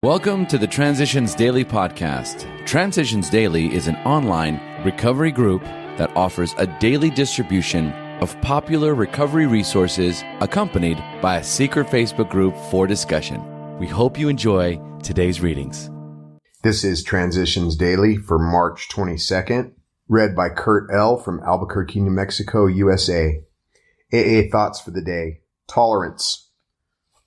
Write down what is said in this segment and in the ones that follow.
Welcome to the Transitions Daily podcast. Transitions Daily is an online recovery group that offers a daily distribution of popular recovery resources accompanied by a secret Facebook group for discussion. We hope you enjoy today's readings. This is Transitions Daily for March 22nd, read by Kurt L. from Albuquerque, New Mexico, USA. AA thoughts for the day. Tolerance.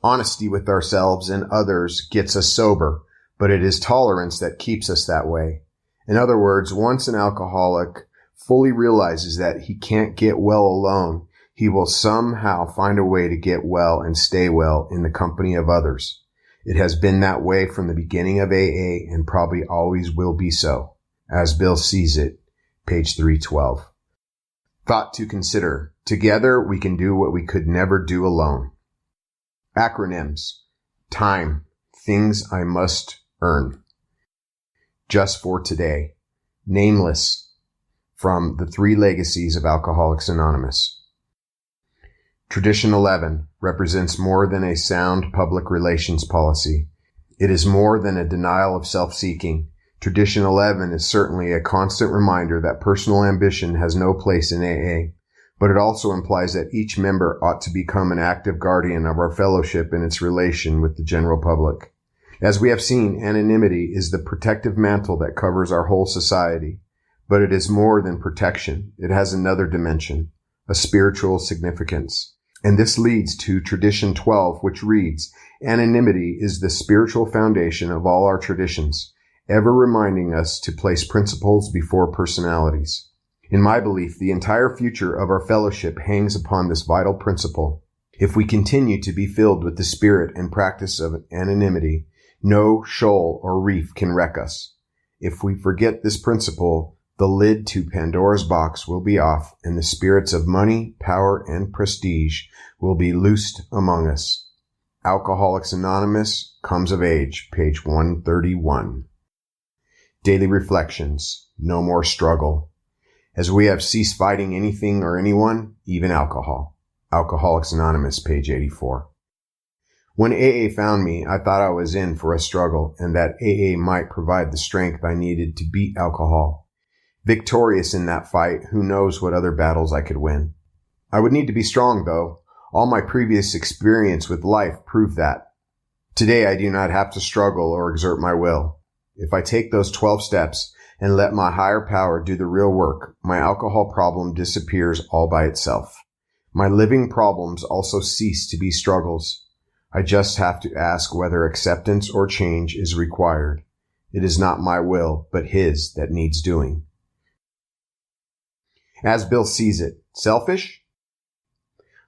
Honesty with ourselves and others gets us sober, but it is tolerance that keeps us that way. In other words, once an alcoholic fully realizes that he can't get well alone, he will somehow find a way to get well and stay well in the company of others. It has been that way from the beginning of AA and probably always will be so. As Bill sees it, page 312. Thought to consider. Together we can do what we could never do alone. Acronyms. Time. Things I must earn. Just for today. Nameless. From The Three Legacies of Alcoholics Anonymous. Tradition 11 represents more than a sound public relations policy. It is more than a denial of self-seeking. Tradition 11 is certainly a constant reminder that personal ambition has no place in AA. But it also implies that each member ought to become an active guardian of our fellowship in its relation with the general public. As we have seen, anonymity is the protective mantle that covers our whole society. But it is more than protection. It has another dimension, a spiritual significance. And this leads to Tradition 12, which reads, anonymity is the spiritual foundation of all our traditions, ever reminding us to place principles before personalities. In my belief, the entire future of our fellowship hangs upon this vital principle. If we continue to be filled with the spirit and practice of anonymity, no shoal or reef can wreck us. If we forget this principle, the lid to Pandora's box will be off, and the spirits of money, power, and prestige will be loosed among us. Alcoholics Anonymous comes of age, page 131. Daily Reflections. No more struggle. As we have ceased fighting anything or anyone, even alcohol. Alcoholics Anonymous, page 84. When AA found me, I thought I was in for a struggle and that AA might provide the strength I needed to beat alcohol. Victorious in that fight, who knows what other battles I could win. I would need to be strong, though. All my previous experience with life proved that. Today I do not have to struggle or exert my will. If I take those 12 steps and let my higher power do the real work, my alcohol problem disappears all by itself. My living problems also cease to be struggles. I just have to ask whether acceptance or change is required. It is not my will, but His that needs doing. As Bill sees it, selfish?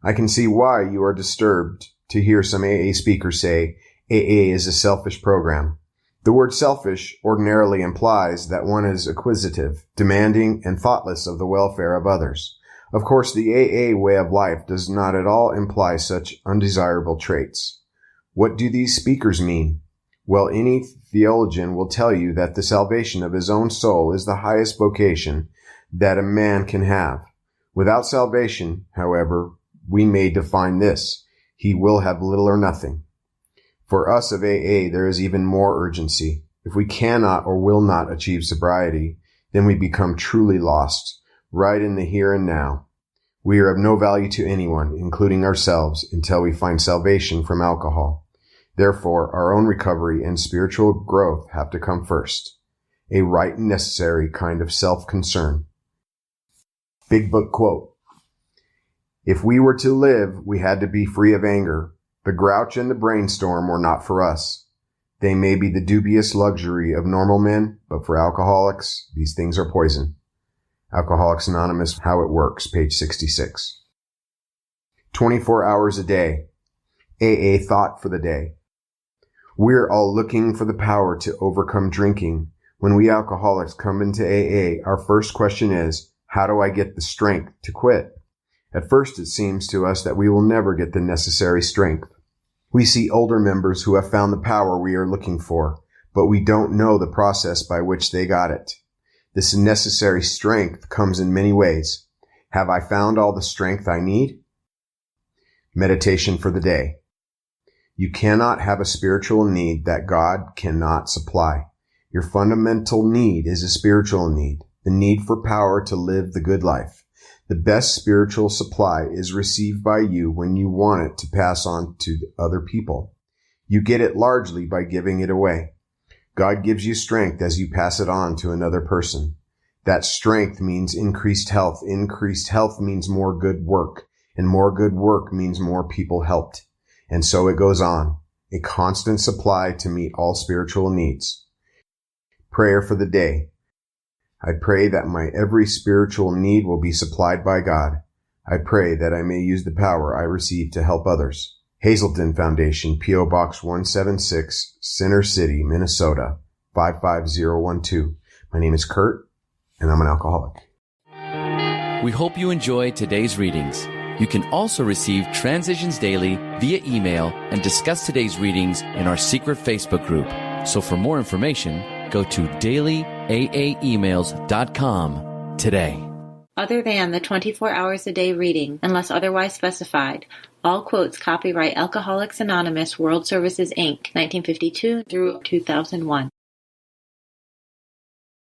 I can see why you are disturbed to hear some AA speakers say AA is a selfish program. The word selfish ordinarily implies that one is acquisitive, demanding, and thoughtless of the welfare of others. Of course, the AA way of life does not at all imply such undesirable traits. What do these speakers mean? Well, any theologian will tell you that the salvation of his own soul is the highest vocation that a man can have. Without salvation, however, we may define this: he will have little or nothing. For us of AA, there is even more urgency. If we cannot or will not achieve sobriety, then we become truly lost, right in the here and now. We are of no value to anyone, including ourselves, until we find salvation from alcohol. Therefore, our own recovery and spiritual growth have to come first. A right and necessary kind of self-concern. Big Book quote. If we were to live, we had to be free of anger. The grouch and the brainstorm were not for us. They may be the dubious luxury of normal men, but for alcoholics, these things are poison. Alcoholics Anonymous, How It Works, page 66. 24 hours a day. AA thought for the day. We're all looking for the power to overcome drinking. When we alcoholics come into AA, our first question is, how do I get the strength to quit? At first, it seems to us that we will never get the necessary strength. We see older members who have found the power we are looking for, but we don't know the process by which they got it. This necessary strength comes in many ways. Have I found all the strength I need? Meditation for the day. You cannot have a spiritual need that God cannot supply. Your fundamental need is a spiritual need, the need for power to live the good life. The best spiritual supply is received by you when you want it to pass on to other people. You get it largely by giving it away. God gives you strength as you pass it on to another person. That strength means increased health. Increased health means more good work, and more good work means more people helped. And so it goes on, a constant supply to meet all spiritual needs. Prayer for the day. I pray that my every spiritual need will be supplied by God. I pray that I may use the power I receive to help others. Hazelton Foundation, P.O. Box 176, Center City, Minnesota, 55012. My name is Kurt, and I'm an alcoholic. We hope you enjoyed today's readings. You can also receive Transitions Daily via email and discuss today's readings in our secret Facebook group. So for more information, go to dailyaaemails.com today. Other than the 24 hours a day reading, unless otherwise specified, all quotes copyright Alcoholics Anonymous World Services, Inc., 1952 through 2001.